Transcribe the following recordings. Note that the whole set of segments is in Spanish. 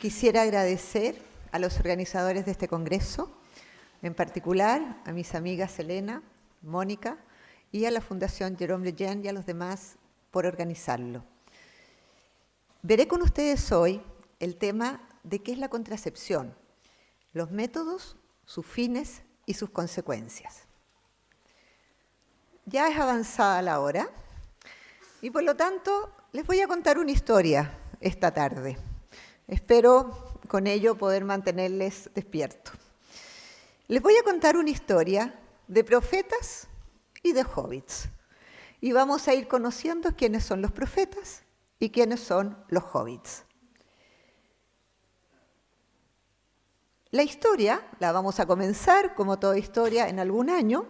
Quisiera agradecer a los organizadores de este congreso, en particular a mis amigas Elena, Mónica y a la Fundación Jérôme Lejeune y a los demás por organizarlo. Veré con ustedes hoy el tema de qué es la contracepción, los métodos, sus fines y sus consecuencias. Ya es avanzada la hora y por lo tanto les voy a contar una historia esta tarde. Espero con ello poder mantenerles despiertos. Les voy a contar una historia de profetas y de hobbits. Y vamos a ir conociendo quiénes son los profetas y quiénes son los hobbits. La historia la vamos a comenzar, como toda historia, en algún año.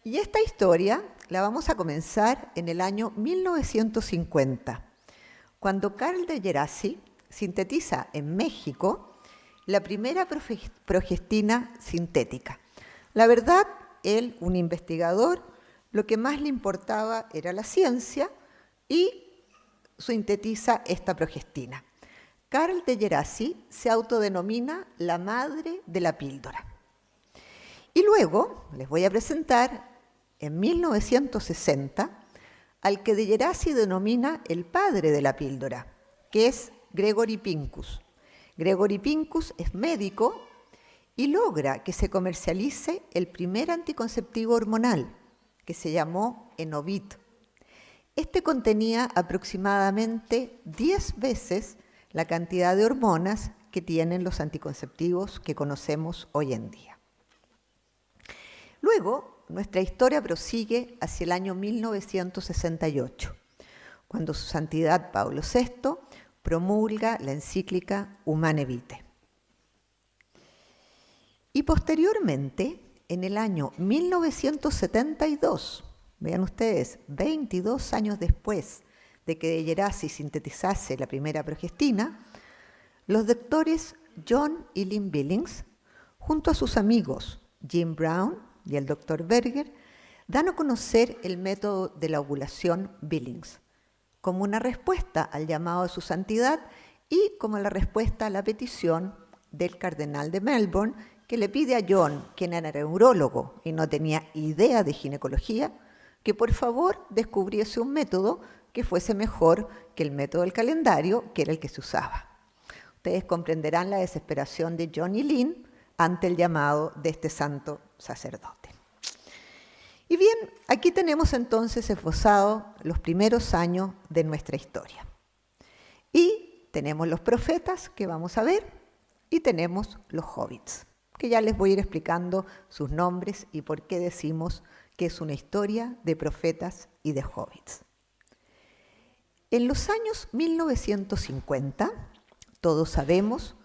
Y esta historia la vamos a comenzar en el año 1950, cuando Karl de Gerassi sintetiza en México la primera progestina sintética. La verdad, él, un investigador, lo que más le importaba era la ciencia y sintetiza esta progestina. Karl de Gerassi se autodenomina la madre de la píldora. Y luego les voy a presentar en 1960 al que de Gerassi denomina el padre de la píldora, que es Gregory Pincus. Gregory Pincus es médico y logra que se comercialice el primer anticonceptivo hormonal, que se llamó Enovit. Este contenía aproximadamente 10 veces la cantidad de hormonas que tienen los anticonceptivos que conocemos hoy en día. Luego, nuestra historia prosigue hacia el año 1968, cuando su santidad Pablo VI promulga la encíclica Humane Vitae. Y posteriormente, en el año 1972, vean ustedes, 22 años después de que de Gerassi sintetizase la primera progestina, los doctores John y Lynn Billings, junto a sus amigos Jim Brown y el doctor Berger, dan a conocer el método de la ovulación Billings, como una respuesta al llamado de su santidad y como la respuesta a la petición del cardenal de Melbourne, que le pide a John, quien era neurólogo y no tenía idea de ginecología, que por favor descubriese un método que fuese mejor que el método del calendario, que era el que se usaba. Ustedes comprenderán la desesperación de John y Lynn ante el llamado de este santo sacerdote. Y bien, aquí tenemos entonces esbozado los primeros años de nuestra historia. Y tenemos los profetas que vamos a ver y tenemos los hobbits, que ya les voy a ir explicando sus nombres y por qué decimos que es una historia de profetas y de hobbits. En los años 1950, todos sabemos,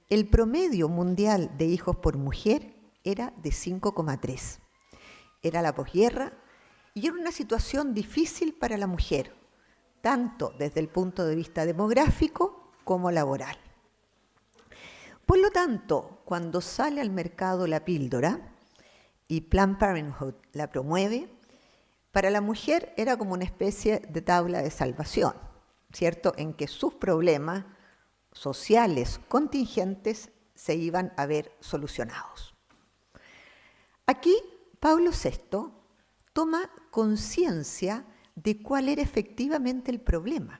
el promedio mundial de hijos por mujer era de 5,3. Era la posguerra y era una situación difícil para la mujer, tanto desde el punto de vista demográfico como laboral. Por lo tanto, cuando sale al mercado la píldora y Planned Parenthood la promueve, para la mujer era como una especie de tabla de salvación, ¿cierto? En que sus problemas sociales contingentes se iban a ver solucionados. Aquí Pablo VI toma conciencia de cuál era efectivamente el problema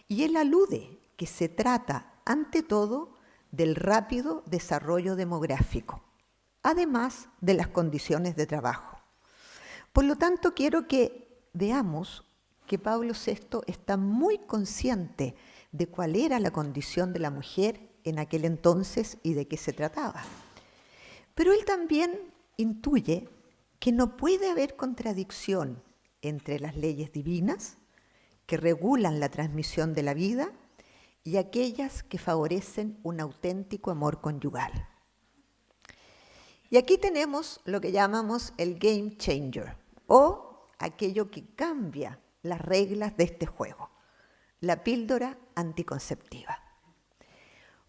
y él alude que se trata, ante todo, del rápido desarrollo demográfico, además de las condiciones de trabajo. Por lo tanto, quiero que veamos que Pablo VI está muy consciente de cuál era la condición de la mujer en aquel entonces y de qué se trataba. Pero él también intuye que no puede haber contradicción entre las leyes divinas que regulan la transmisión de la vida y aquellas que favorecen un auténtico amor conyugal. Y aquí tenemos lo que llamamos el game changer, o aquello que cambia las reglas de este juego, la píldora anticonceptiva.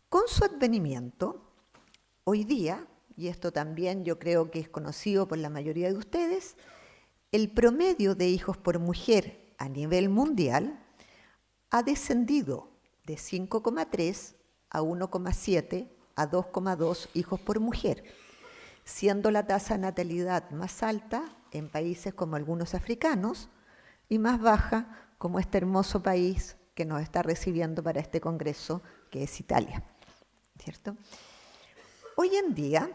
Con su advenimiento, hoy día, y esto también yo creo que es conocido por la mayoría de ustedes, el promedio de hijos por mujer a nivel mundial ha descendido de 5,3 a 1,7 a 2,2 hijos por mujer, siendo la tasa de natalidad más alta en países como algunos africanos y más baja como este hermoso país que nos está recibiendo para este congreso, que es Italia, ¿cierto? Hoy en día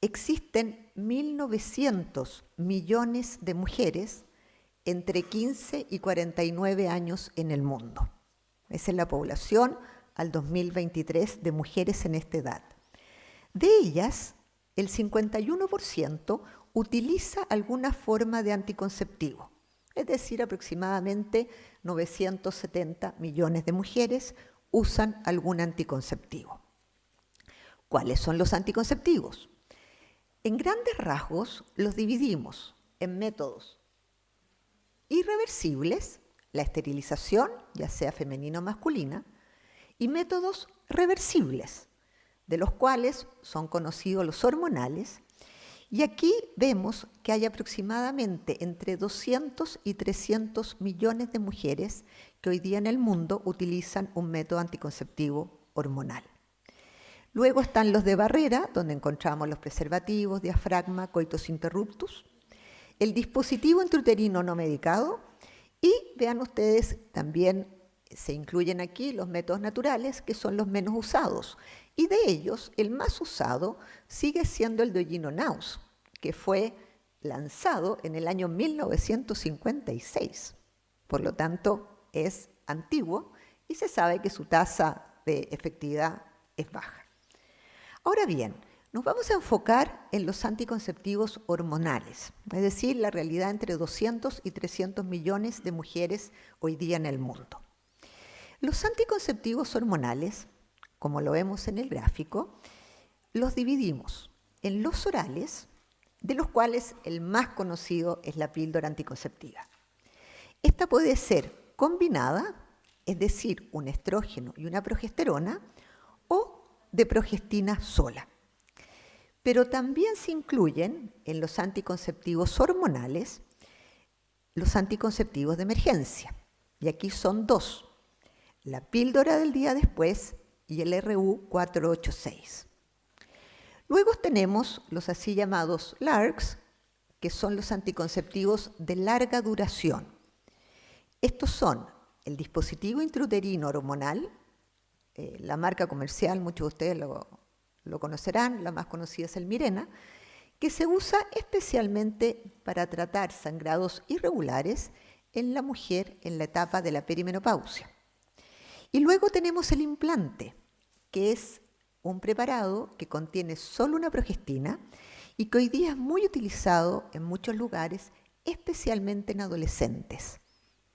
existen 1.900 millones de mujeres entre 15 y 49 años en el mundo. Esa es la población al 2023 de mujeres en esta edad. De ellas, el 51% utiliza alguna forma de anticonceptivo, es decir, aproximadamente 970 millones de mujeres usan algún anticonceptivo. ¿Cuáles son los anticonceptivos? En grandes rasgos los dividimos en métodos irreversibles, la esterilización, ya sea femenina o masculina, y métodos reversibles, de los cuales son conocidos los hormonales, y aquí vemos que hay aproximadamente entre 200 y 300 millones de mujeres que hoy día en el mundo utilizan un método anticonceptivo hormonal. Luego están los de barrera, donde encontramos los preservativos, diafragma, coitus interruptus, el dispositivo intrauterino no medicado y vean ustedes también se incluyen aquí los métodos naturales que son los menos usados y de ellos el más usado sigue siendo el de Gino Naus, que fue lanzado en el año 1956, por lo tanto es antiguo y se sabe que su tasa de efectividad es baja. Ahora bien, nos vamos a enfocar en los anticonceptivos hormonales, es decir, la realidad entre 200 y 300 millones de mujeres hoy día en el mundo. Los anticonceptivos hormonales, como lo vemos en el gráfico, los dividimos en los orales, de los cuales el más conocido es la píldora anticonceptiva. Esta puede ser combinada, es decir, un estrógeno y una progesterona, o de progestina sola. Pero también se incluyen en los anticonceptivos hormonales los anticonceptivos de emergencia. Y aquí son dos, la píldora del día después y el RU486. Luego tenemos los así llamados LARCs, que son los anticonceptivos de larga duración. Estos son el dispositivo intrauterino hormonal, la marca comercial, muchos de ustedes lo conocerán, la más conocida es el Mirena, que se usa especialmente para tratar sangrados irregulares en la mujer en la etapa de la perimenopausia. Y luego tenemos el implante, que es un preparado que contiene solo una progestina y que hoy día es muy utilizado en muchos lugares, especialmente en adolescentes.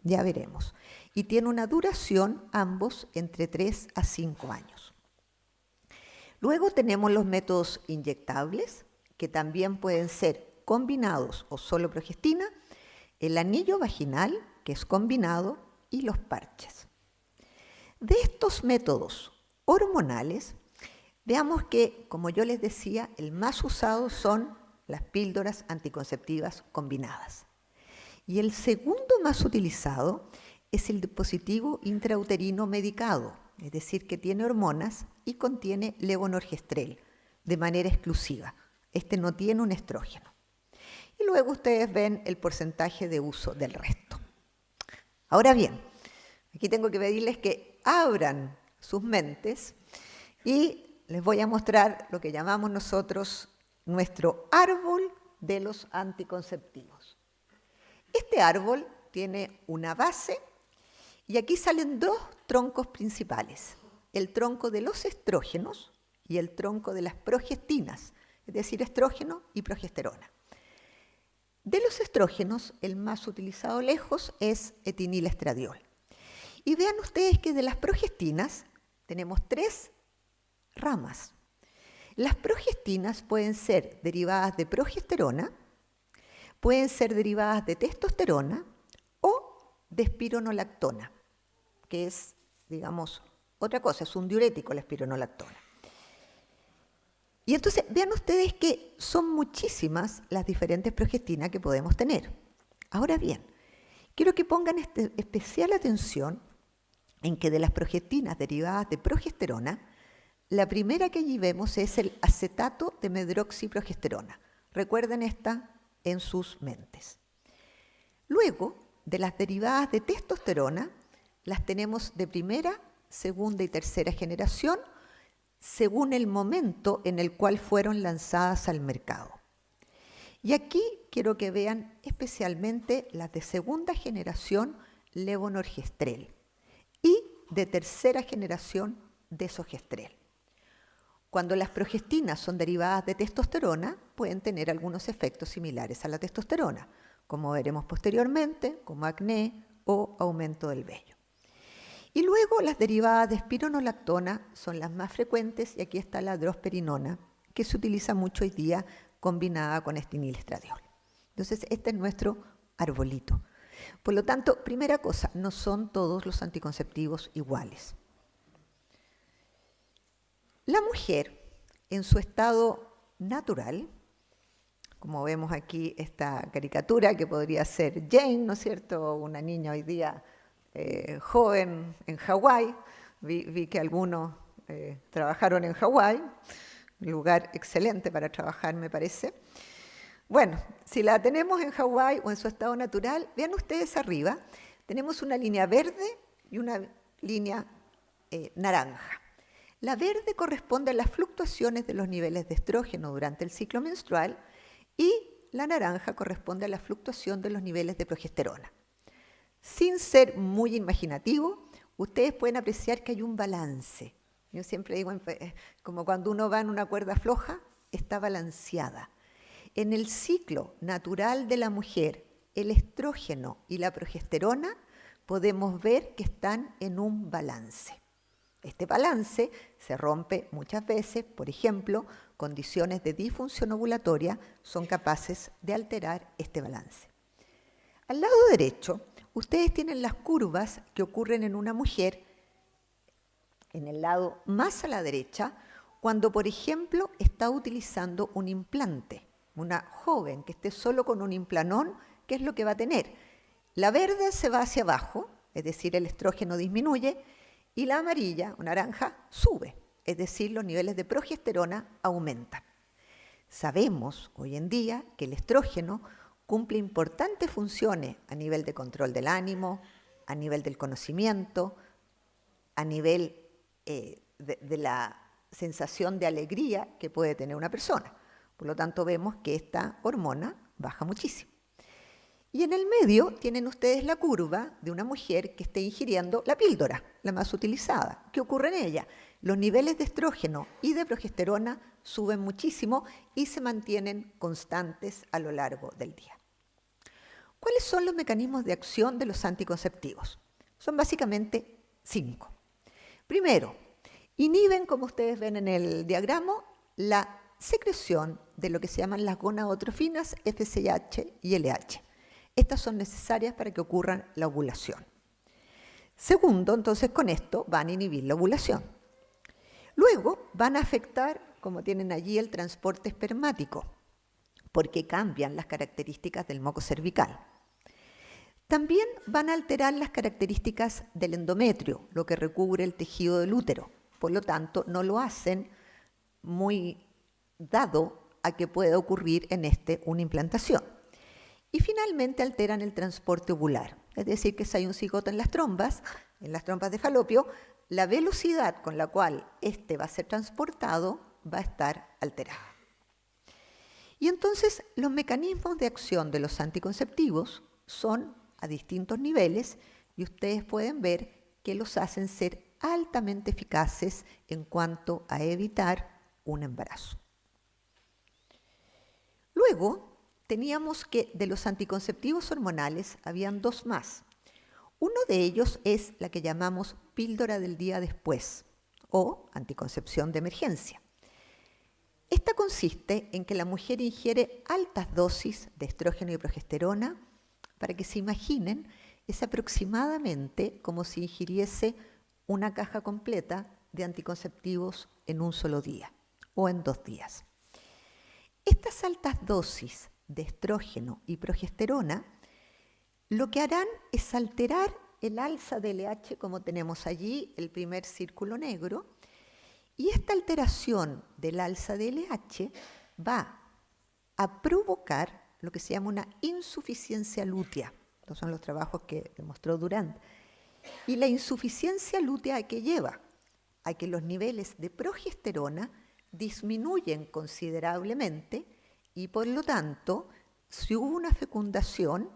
Ya veremos. Y tiene una duración, ambos, entre 3 a 5 años. Luego tenemos los métodos inyectables, que también pueden ser combinados o solo progestina, el anillo vaginal, que es combinado, y los parches. De estos métodos hormonales, veamos que, como yo les decía, el más usado son las píldoras anticonceptivas combinadas. Y el segundo más utilizado es el dispositivo intrauterino medicado, es decir, que tiene hormonas y contiene levonorgestrel de manera exclusiva. Este no tiene un estrógeno. Y luego ustedes ven el porcentaje de uso del resto. Ahora bien, aquí tengo que pedirles que abran sus mentes y les voy a mostrar lo que llamamos nosotros nuestro árbol de los anticonceptivos. Este árbol tiene una base y aquí salen dos troncos principales, el tronco de los estrógenos y el tronco de las progestinas, es decir, estrógeno y progesterona. De los estrógenos, el más utilizado lejos es etinilestradiol. Y vean ustedes que de las progestinas tenemos 3 ramas. Las progestinas pueden ser derivadas de progesterona, pueden ser derivadas de testosterona o de espironolactona, que es, digamos, otra cosa, es un diurético la espironolactona. Y entonces vean ustedes que son muchísimas las diferentes progestinas que podemos tener. Ahora bien, quiero que pongan especial atención en que de las progestinas derivadas de progesterona, la primera que allí vemos es el acetato de medroxiprogesterona. Recuerden esta en sus mentes. Luego, de las derivadas de testosterona, las tenemos de primera, segunda y tercera generación, según el momento en el cual fueron lanzadas al mercado. Y aquí quiero que vean especialmente las de segunda generación levonorgestrel y de tercera generación desogestrel. Cuando las progestinas son derivadas de testosterona, pueden tener algunos efectos similares a la testosterona, como veremos posteriormente, como acné o aumento del vello. Y luego las derivadas de espironolactona son las más frecuentes, y aquí está la drosperinona, que se utiliza mucho hoy día combinada con estinilestradiol. Entonces, este es nuestro arbolito. Por lo tanto, primera cosa, no son todos los anticonceptivos iguales. La mujer, en su estado natural, como vemos aquí esta caricatura que podría ser Jane, ¿no es cierto?, una niña hoy día joven en Hawái. Vi que algunos trabajaron en Hawái, un lugar excelente para trabajar, me parece. Bueno, si la tenemos en Hawái o en su estado natural, vean ustedes arriba, tenemos una línea verde y una línea naranja. La verde corresponde a las fluctuaciones de los niveles de estrógeno durante el ciclo menstrual y la naranja corresponde a la fluctuación de los niveles de progesterona. Sin ser muy imaginativo, ustedes pueden apreciar que hay un balance. Yo siempre digo, como cuando uno va en una cuerda floja, está balanceada. En el ciclo natural de la mujer, el estrógeno y la progesterona podemos ver que están en un balance. Este balance se rompe muchas veces, por ejemplo, condiciones de disfunción ovulatoria son capaces de alterar este balance. Al lado derecho, ustedes tienen las curvas que ocurren en una mujer en el lado más a la derecha, cuando, por ejemplo, está utilizando un implante. Una joven que esté solo con un implanón, ¿qué es lo que va a tener? La verde se va hacia abajo, es decir, el estrógeno disminuye, y la amarilla o naranja sube, es decir, los niveles de progesterona aumentan. Sabemos hoy en día que el estrógeno cumple importantes funciones a nivel de control del ánimo, a nivel del conocimiento, a nivel de la sensación de alegría que puede tener una persona. Por lo tanto, vemos que esta hormona baja muchísimo. Y en el medio tienen ustedes la curva de una mujer que esté ingiriendo la píldora, la más utilizada. ¿Qué ocurre en ella? Los niveles de estrógeno y de progesterona suben muchísimo y se mantienen constantes a lo largo del día. ¿Cuáles son los mecanismos de acción de los anticonceptivos? Son básicamente 5. Primero, inhiben, como ustedes ven en el diagrama, la secreción de lo que se llaman las gonadotrofinas FSH y LH. Estas son necesarias para que ocurra la ovulación. Segundo, entonces con esto van a inhibir la ovulación. Luego van a afectar, como tienen allí, el transporte espermático, porque cambian las características del moco cervical. También van a alterar las características del endometrio, lo que recubre el tejido del útero. Por lo tanto, no lo hacen muy dado a que pueda ocurrir en una implantación. Y finalmente alteran el transporte ovular, es decir, que si hay un cigoto en las trompas de falopio, la velocidad con la cual este va a ser transportado va a estar alterada. Y entonces los mecanismos de acción de los anticonceptivos son a distintos niveles y ustedes pueden ver que los hacen ser altamente eficaces en cuanto a evitar un embarazo. Luego teníamos que de los anticonceptivos hormonales habían 2 más. Uno de ellos es la que llamamos píldora del día después o anticoncepción de emergencia. Esta consiste en que la mujer ingiere altas dosis de estrógeno y progesterona. Para que se imaginen, es aproximadamente como si ingiriese una caja completa de anticonceptivos en un solo día o en 2 días. Estas altas dosis de estrógeno y progesterona lo que harán es alterar el alza de LH, como tenemos allí el primer círculo negro, y esta alteración del alza de LH va a provocar lo que se llama una insuficiencia lútea. Estos son los trabajos que demostró Durant. Y la insuficiencia lútea, ¿a qué lleva? A que los niveles de progesterona disminuyen considerablemente y por lo tanto, si hubo una fecundación,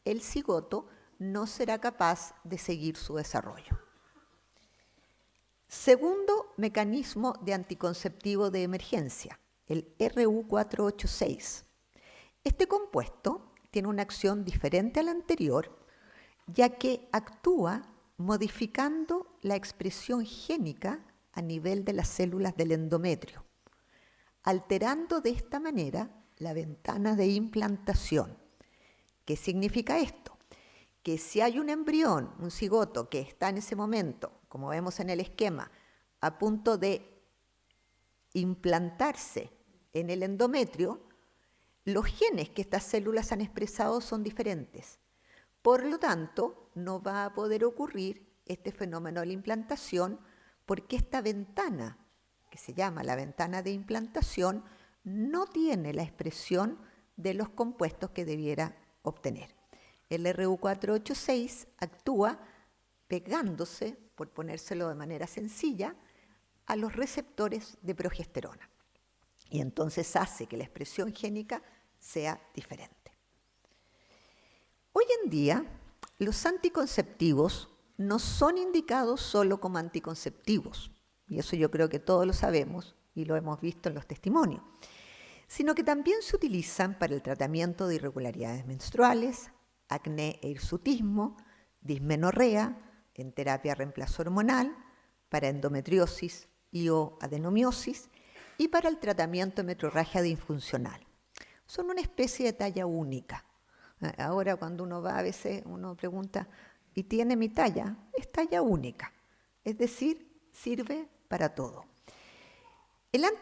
el cigoto no será capaz de seguir su desarrollo. Segundo mecanismo de anticonceptivo de emergencia, el RU486. Este compuesto tiene una acción diferente a la anterior, ya que actúa modificando la expresión génica a nivel de las células del endometrio, alterando de esta manera la ventana de implantación. ¿Qué significa esto? Que si hay un embrión, un cigoto, que está en ese momento, como vemos en el esquema, a punto de implantarse en el endometrio, los genes que estas células han expresado son diferentes. Por lo tanto, no va a poder ocurrir este fenómeno de la implantación porque esta ventana, que se llama la ventana de implantación, no tiene la expresión de los compuestos que debiera obtener. El RU486 actúa pegándose, por ponérselo de manera sencilla, a los receptores de progesterona. Y entonces hace que la expresión génica sea diferente. Hoy en día, los anticonceptivos no son indicados solo como anticonceptivos, y eso yo creo que todos lo sabemos y lo hemos visto en los testimonios, sino que también se utilizan para el tratamiento de irregularidades menstruales, acné e hirsutismo, dismenorrea, en terapia reemplazo hormonal, para endometriosis y o adenomiosis y para el tratamiento de metrorragia disfuncional. Son una especie de talla única. Ahora cuando uno va, a veces uno pregunta, ¿y tiene mi talla? Es talla única, es decir, sirve para todo.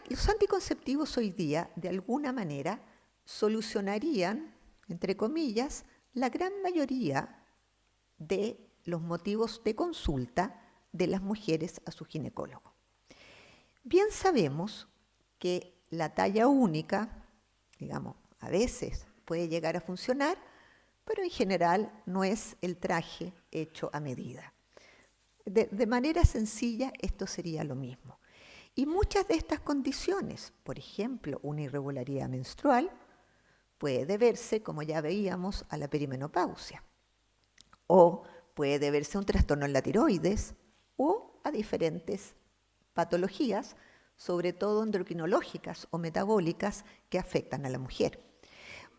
Los anticonceptivos hoy día, de alguna manera, solucionarían, entre comillas, la gran mayoría de los motivos de consulta de las mujeres a su ginecólogo. Bien sabemos que la talla única, digamos, a veces puede llegar a funcionar, pero en general no es el traje hecho a medida. De manera sencilla, esto sería lo mismo. Y muchas de estas condiciones, por ejemplo, una irregularidad menstrual, puede deberse, como ya veíamos, a la perimenopausia. O puede deberse a un trastorno en la tiroides o a diferentes patologías, sobre todo endocrinológicas o metabólicas, que afectan a la mujer.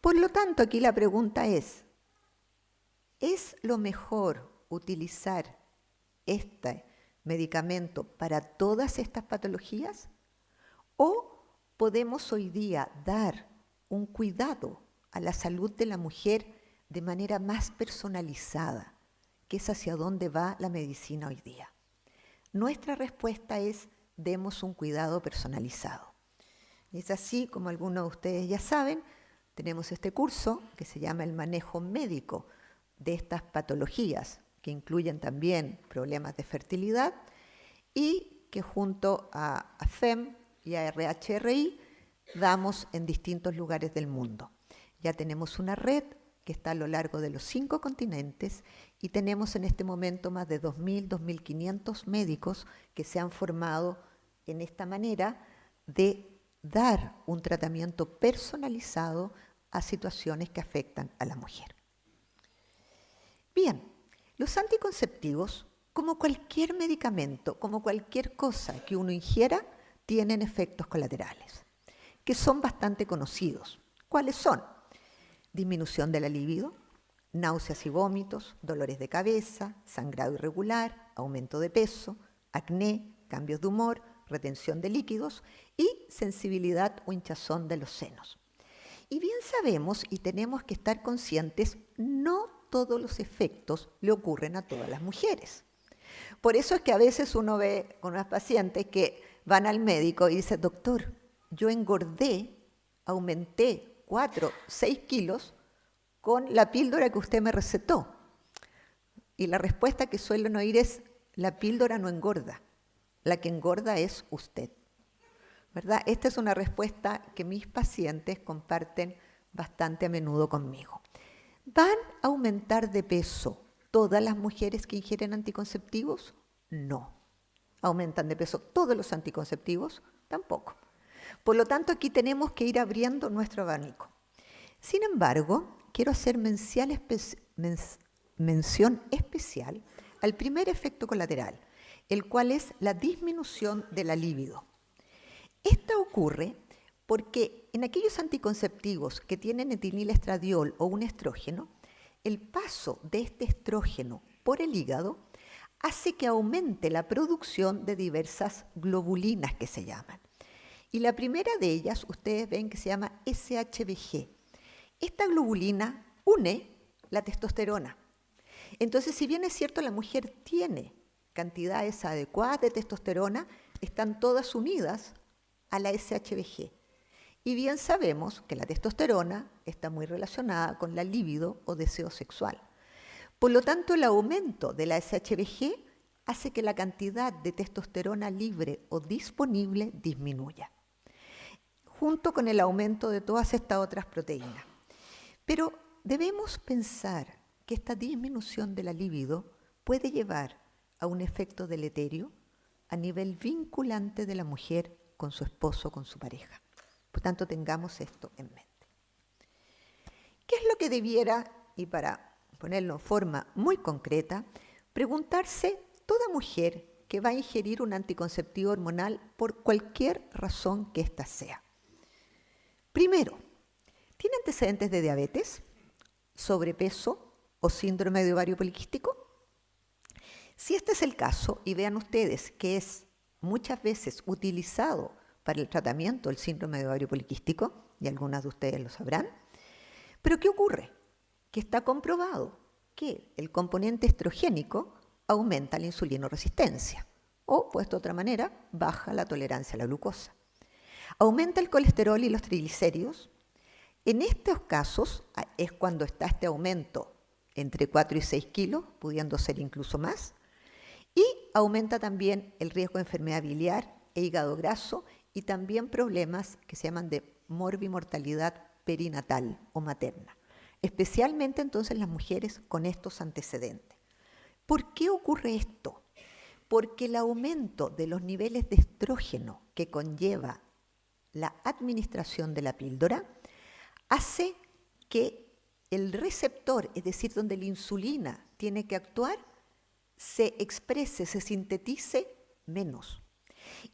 Por lo tanto, aquí la pregunta ¿es lo mejor utilizar este medicamento para todas estas patologías? ¿O podemos hoy día dar un cuidado a la salud de la mujer de manera más personalizada, que es hacia dónde va la medicina hoy día? Nuestra respuesta es: demos un cuidado personalizado. Es así como algunos de ustedes ya saben, tenemos este curso que se llama el manejo médico de estas patologías, que incluyen también problemas de fertilidad y que junto a FEM y a RHRI damos en distintos lugares del mundo. Ya tenemos una red que está a lo largo de los 5 continentes y tenemos en este momento más de 2.000, 2.500 médicos que se han formado en esta manera de dar un tratamiento personalizado a situaciones que afectan a la mujer. Bien, los anticonceptivos, como cualquier medicamento, como cualquier cosa que uno ingiera, tienen efectos colaterales, que son bastante conocidos. ¿Cuáles son? Disminución de la libido, náuseas y vómitos, dolores de cabeza, sangrado irregular, aumento de peso, acné, cambios de humor, retención de líquidos y sensibilidad o hinchazón de los senos. Y bien sabemos y tenemos que estar conscientes, no todos los efectos le ocurren a todas las mujeres. Por eso es que a veces uno ve con unas pacientes que van al médico y dicen: doctor, yo engordé, aumenté 4, 6 kilos con la píldora que usted me recetó. Y la respuesta que suelen oír es, la píldora no engorda, la que engorda es usted. ¿Verdad? Esta es una respuesta que mis pacientes comparten bastante a menudo conmigo. ¿Van a aumentar de peso todas las mujeres que ingieren anticonceptivos? No. ¿Aumentan de peso todos los anticonceptivos? Tampoco. Por lo tanto, aquí tenemos que ir abriendo nuestro abanico. Sin embargo, quiero hacer mención especial al primer efecto colateral, el cual es la disminución de la libido. Esta ocurre porque en aquellos anticonceptivos que tienen etinilestradiol o un estrógeno, el paso de este estrógeno por el hígado hace que aumente la producción de diversas globulinas que se llaman. Y la primera de ellas, ustedes ven que se llama SHBG. Esta globulina une la testosterona. Entonces, si bien es cierto la mujer tiene cantidades adecuadas de testosterona, están todas unidas a la SHBG. Y bien sabemos que la testosterona está muy relacionada con la libido o deseo sexual. Por lo tanto, el aumento de la SHBG hace que la cantidad de testosterona libre o disponible disminuya, junto con el aumento de todas estas otras proteínas. Pero debemos pensar que esta disminución de la libido puede llevar a un efecto deleterio a nivel vinculante de la mujer con su esposo, con su pareja. Por tanto, tengamos esto en mente. ¿Qué es lo que debiera, y para ponerlo en forma muy concreta, preguntarse toda mujer que va a ingerir un anticonceptivo hormonal por cualquier razón que ésta sea? Primero, ¿tiene antecedentes de diabetes, sobrepeso o síndrome de ovario poliquístico? Si este es el caso, y vean ustedes que es muchas veces utilizado para el tratamiento del síndrome de ovario poliquístico, y algunas de ustedes lo sabrán, pero ¿qué ocurre? Que está comprobado que el componente estrogénico aumenta la insulinoresistencia, o, puesto de otra manera, baja la tolerancia a la glucosa. Aumenta el colesterol y los triglicéridos. En estos casos es cuando está este aumento entre 4 y 6 kilos, pudiendo ser incluso más, y aumenta también el riesgo de enfermedad biliar e hígado graso y también problemas que se llaman de morbimortalidad perinatal o materna, especialmente entonces las mujeres con estos antecedentes. ¿Por qué ocurre esto? Porque el aumento de los niveles de estrógeno que conlleva la administración de la píldora hace que el receptor, es decir, donde la insulina tiene que actuar, se exprese, se sintetice menos.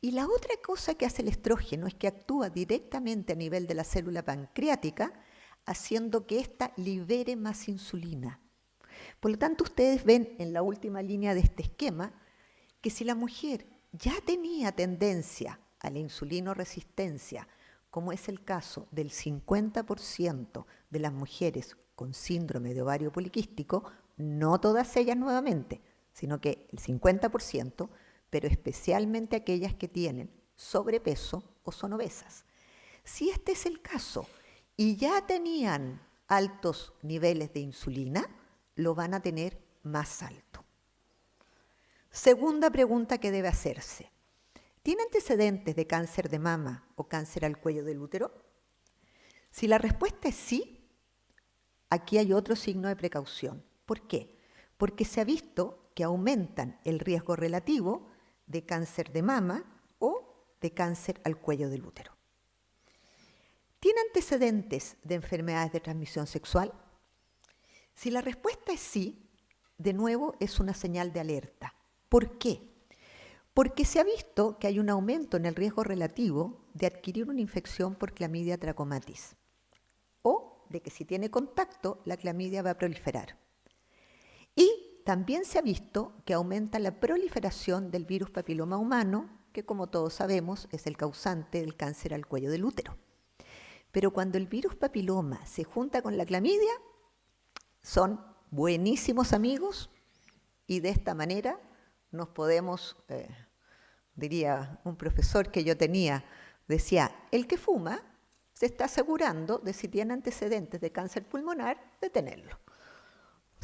Y la otra cosa que hace el estrógeno es que actúa directamente a nivel de la célula pancreática, haciendo que ésta libere más insulina. Por lo tanto, ustedes ven en la última línea de este esquema que si la mujer ya tenía tendencia a la insulinoresistencia, como es el caso del 50% de las mujeres con síndrome de ovario poliquístico, no todas ellas nuevamente, sino que el 50%, pero especialmente aquellas que tienen sobrepeso o son obesas. Si este es el caso y ya tenían altos niveles de insulina, lo van a tener más alto. Segunda pregunta que debe hacerse. ¿Tiene antecedentes de cáncer de mama o cáncer al cuello del útero? Si la respuesta es sí, aquí hay otro signo de precaución. ¿Por qué? Porque se ha visto que aumentan el riesgo relativo de cáncer de mama o de cáncer al cuello del útero. ¿Tiene antecedentes de enfermedades de transmisión sexual? Si la respuesta es sí, de nuevo es una señal de alerta. ¿Por qué? Porque se ha visto que hay un aumento en el riesgo relativo de adquirir una infección por Clamidia trachomatis o de que si tiene contacto, la clamidia va a proliferar. Y también se ha visto que aumenta la proliferación del virus papiloma humano, que como todos sabemos es el causante del cáncer al cuello del útero. Pero cuando el virus papiloma se junta con la clamidia, son buenísimos amigos y de esta manera nos podemos, diría un profesor que yo tenía, decía, el que fuma se está asegurando de si tiene antecedentes de cáncer pulmonar, de tenerlo.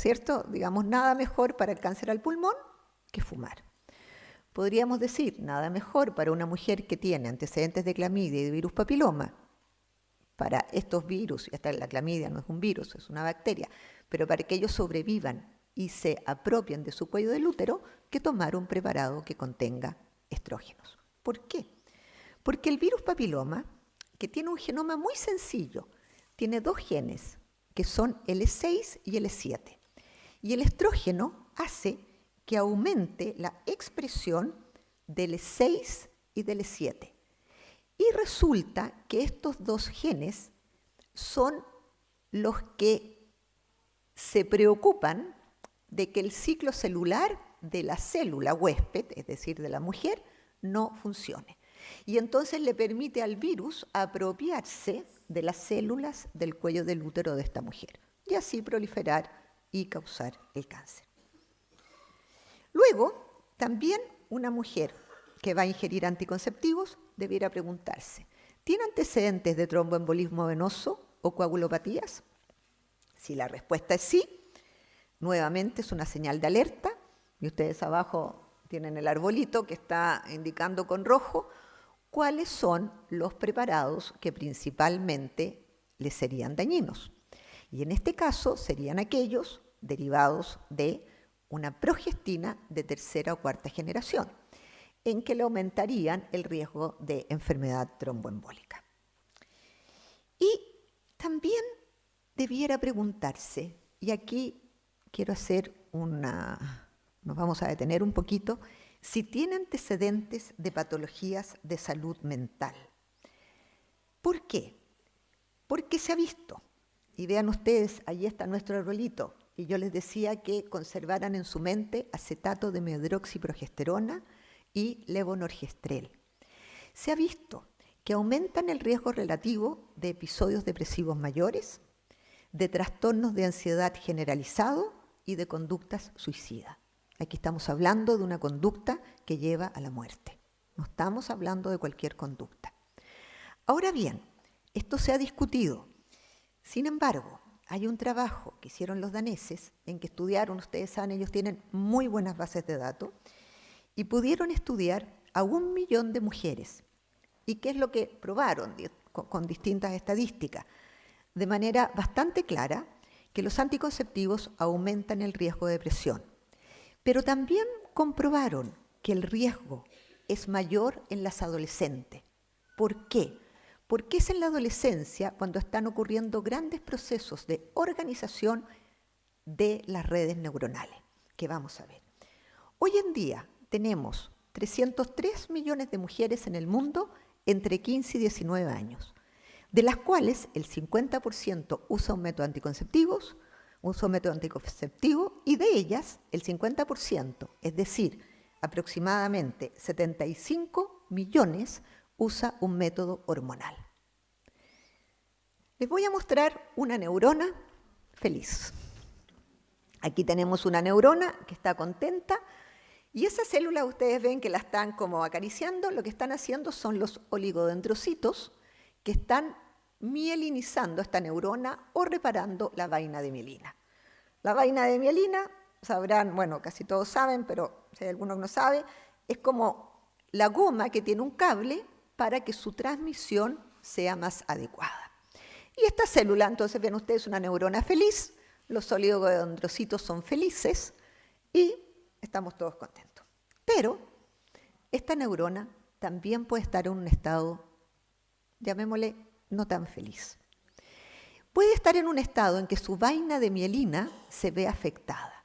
¿cierto? Digamos, nada mejor para el cáncer al pulmón que fumar. Podríamos decir, nada mejor para una mujer que tiene antecedentes de clamidia y de virus papiloma, para estos virus, y hasta la clamidia no es un virus, es una bacteria, pero para que ellos sobrevivan y se apropien de su cuello del útero, que tomar un preparado que contenga estrógenos. ¿Por qué? Porque el virus papiloma, que tiene un genoma muy sencillo, tiene 2 genes, que son L6 y L7. Y el estrógeno hace que aumente la expresión del L6 y del L7. Y resulta que estos 2 genes son los que se preocupan de que el ciclo celular de la célula huésped, es decir, de la mujer, no funcione. Y entonces le permite al virus apropiarse de las células del cuello del útero de esta mujer y así proliferar y causar el cáncer. Luego, también una mujer que va a ingerir anticonceptivos debiera preguntarse, ¿tiene antecedentes de tromboembolismo venoso o coagulopatías? Si la respuesta es sí, nuevamente es una señal de alerta, y ustedes abajo tienen el arbolito que está indicando con rojo cuáles son los preparados que principalmente les serían dañinos. Y en este caso serían aquellos derivados de una progestina de 3ª o 4ª generación, en que le aumentarían el riesgo de enfermedad tromboembólica. Y también debiera preguntarse, y aquí quiero hacer nos vamos a detener un poquito, si tiene antecedentes de patologías de salud mental. ¿Por qué? Porque se ha visto, y vean ustedes, allí está nuestro arbolito, y yo les decía que conservaran en su mente acetato de medroxiprogesterona y levonorgestrel. Se ha visto que aumentan el riesgo relativo de episodios depresivos mayores, de trastornos de ansiedad generalizado y de conductas suicidas. Aquí estamos hablando de una conducta que lleva a la muerte. No estamos hablando de cualquier conducta. Ahora bien, esto se ha discutido. Sin embargo, hay un trabajo que hicieron los daneses en que estudiaron, ustedes saben, ellos tienen muy buenas bases de datos, y pudieron estudiar a 1 millón de mujeres. ¿Y qué es lo que probaron con distintas estadísticas? De manera bastante clara, que los anticonceptivos aumentan el riesgo de depresión. Pero también comprobaron que el riesgo es mayor en las adolescentes. ¿Por qué? Porque es en la adolescencia cuando están ocurriendo grandes procesos de organización de las redes neuronales, que vamos a ver. Hoy en día tenemos 303 millones de mujeres en el mundo entre 15 y 19 años, de las cuales el 50% usa un método anticonceptivo, y de ellas el 50%, es decir, aproximadamente 75 millones, usa un método hormonal. Les voy a mostrar una neurona feliz. Aquí tenemos una neurona que está contenta y esas células ustedes ven que la están como acariciando, lo que están haciendo son los oligodendrocitos que están mielinizando esta neurona o reparando la vaina de mielina. La vaina de mielina, sabrán, bueno, casi todos saben, pero si hay alguno que no sabe, es como la goma que tiene un cable para que su transmisión sea más adecuada. Y esta célula, entonces ven ustedes una neurona feliz, los oligodendrocitos son felices y estamos todos contentos. Pero esta neurona también puede estar en un estado, llamémosle, no tan feliz. Puede estar en un estado en que su vaina de mielina se ve afectada.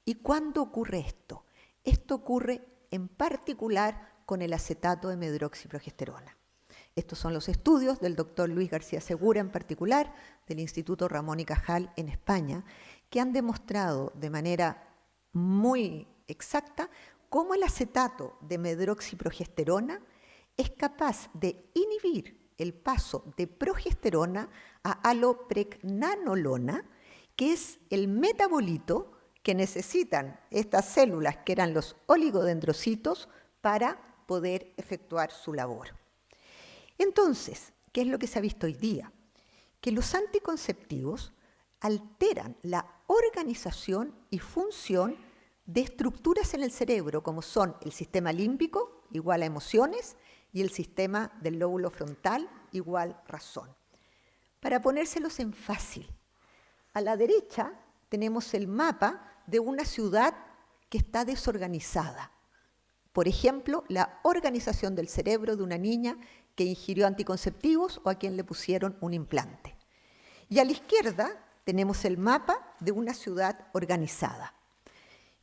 ¿Y cuándo ocurre esto? Esto ocurre en particular con el acetato de medroxiprogesterona. Estos son los estudios del doctor Luis García Segura, en particular, del Instituto Ramón y Cajal en España, que han demostrado de manera muy exacta cómo el acetato de medroxiprogesterona es capaz de inhibir el paso de progesterona a alopregnanolona, que es el metabolito que necesitan estas células, que eran los oligodendrocitos, para poder efectuar su labor. Entonces, ¿qué es lo que se ha visto hoy día? Que los anticonceptivos alteran la organización y función de estructuras en el cerebro, como son el sistema límbico, igual a emociones, y el sistema del lóbulo frontal, igual razón. Para ponérselos en fácil, a la derecha tenemos el mapa de una ciudad que está desorganizada. Por ejemplo, la organización del cerebro de una niña que ingirió anticonceptivos o a quien le pusieron un implante. Y a la izquierda tenemos el mapa de una ciudad organizada.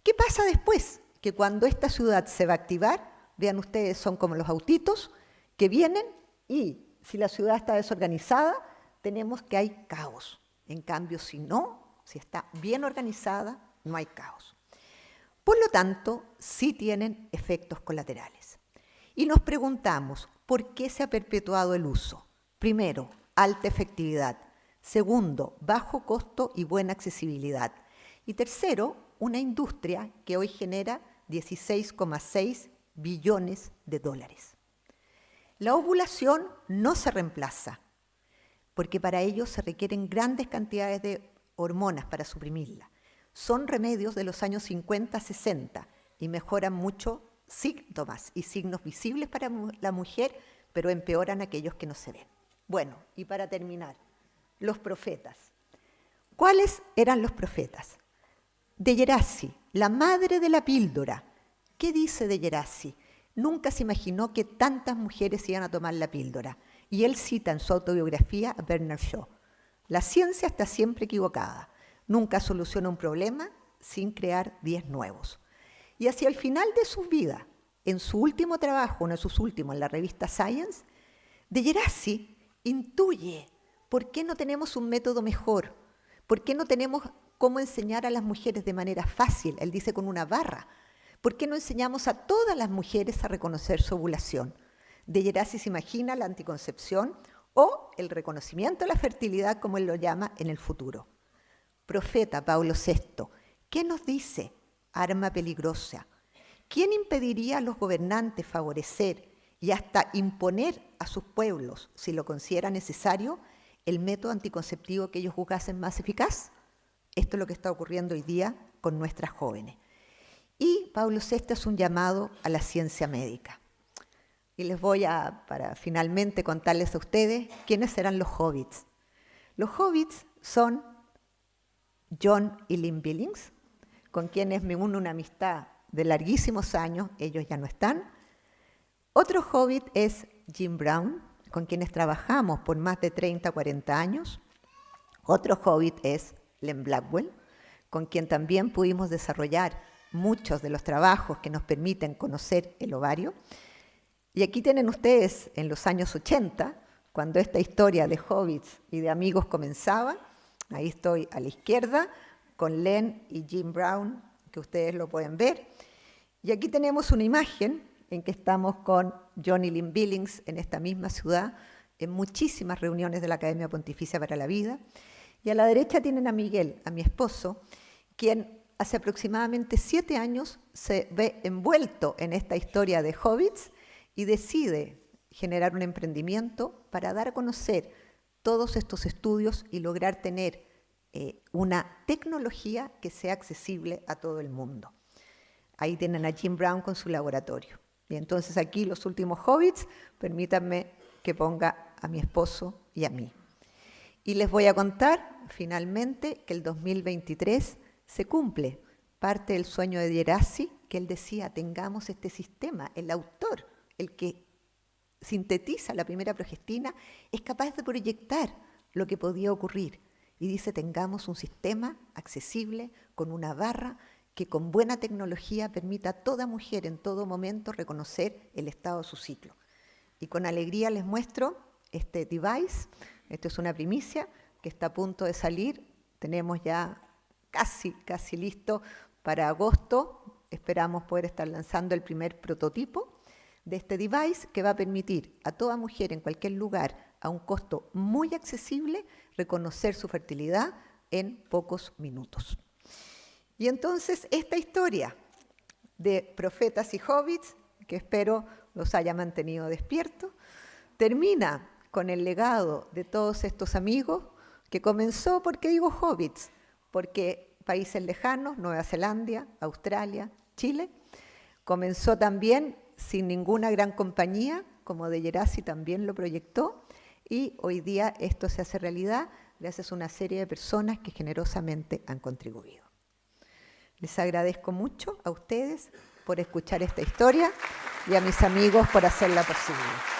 ¿Qué pasa después? Que cuando esta ciudad se va a activar, vean ustedes, son como los autitos que vienen y si la ciudad está desorganizada, tenemos que hay caos. En cambio, si no, si está bien organizada, no hay caos. Por lo tanto, sí tienen efectos colaterales. Y nos preguntamos, ¿por qué se ha perpetuado el uso? Primero, alta efectividad. Segundo, bajo costo y buena accesibilidad. Y tercero, una industria que hoy genera 16,6 billones de dólares. La ovulación no se reemplaza, porque para ello se requieren grandes cantidades de hormonas para suprimirla. Son remedios de los años 50-60 y mejoran mucho síntomas y signos visibles para la mujer, pero empeoran aquellos que no se ven. Bueno, y para terminar, los profetas. ¿Cuáles eran los profetas? De Gerasi, la madre de la píldora. ¿Qué dice de Gerasi? Nunca se imaginó que tantas mujeres iban a tomar la píldora. Y él cita en su autobiografía a Bernard Shaw. La ciencia está siempre equivocada. Nunca soluciona un problema sin crear 10 nuevos. Y hacia el final de su vida, en su último trabajo, uno de sus últimos, en la revista Science, de Gerasi intuye por qué no tenemos un método mejor, por qué no tenemos cómo enseñar a las mujeres de manera fácil, él dice con una barra, por qué no enseñamos a todas las mujeres a reconocer su ovulación. De Gerasi se imagina la anticoncepción o el reconocimiento de la fertilidad, como él lo llama, en el futuro. Profeta Pablo VI, ¿qué nos dice? Arma peligrosa. ¿Quién impediría a los gobernantes favorecer y hasta imponer a sus pueblos, si lo considera necesario, el método anticonceptivo que ellos juzgasen más eficaz? Esto es lo que está ocurriendo hoy día con nuestras jóvenes. Y Pablo VI es un llamado a la ciencia médica. Y les voy para finalmente contarles a ustedes quiénes serán los hobbits. Los hobbits son John y Lynn Billings, con quienes me une una amistad de larguísimos años, ellos ya no están. Otro hobbit es Jim Brown, con quienes trabajamos por más de 30 o 40 años. Otro hobbit es Len Blackwell, con quien también pudimos desarrollar muchos de los trabajos que nos permiten conocer el ovario. Y aquí tienen ustedes en los años 80, cuando esta historia de hobbits y de amigos comenzaba, ahí estoy a la izquierda, con Len y Jim Brown, que ustedes lo pueden ver. Y aquí tenemos una imagen en que estamos con John y Lynn Billings en esta misma ciudad, en muchísimas reuniones de la Academia Pontificia para la Vida. Y a la derecha tienen a Miguel, a mi esposo, quien hace aproximadamente 7 años se ve envuelto en esta historia de hobbits y decide generar un emprendimiento para dar a conocer todos estos estudios y lograr tener una tecnología que sea accesible a todo el mundo. Ahí tienen a Jim Brown con su laboratorio. Y entonces aquí los últimos hobbits, permítanme que ponga a mi esposo y a mí. Y les voy a contar finalmente que el 2023 se cumple parte del sueño de Gerasi, que él decía, tengamos este sistema. El autor, el que sintetiza la primera progestina, es capaz de proyectar lo que podía ocurrir. Y dice, tengamos un sistema accesible, con una barra, que con buena tecnología permita a toda mujer en todo momento reconocer el estado de su ciclo. Y con alegría les muestro este device. Esto es una primicia que está a punto de salir. Tenemos ya casi listo para agosto. Esperamos poder estar lanzando el primer prototipo de este device que va a permitir a toda mujer en cualquier lugar, a un costo muy accesible, reconocer su fertilidad en pocos minutos. Y entonces esta historia de profetas y hobbits, que espero los haya mantenido despiertos, termina con el legado de todos estos amigos, que comenzó, ¿por qué digo hobbits? Porque países lejanos, Nueva Zelanda, Australia, Chile. Comenzó también sin ninguna gran compañía, como De Geraci también lo proyectó, y hoy día esto se hace realidad gracias a una serie de personas que generosamente han contribuido. Les agradezco mucho a ustedes por escuchar esta historia y a mis amigos por hacerla posible.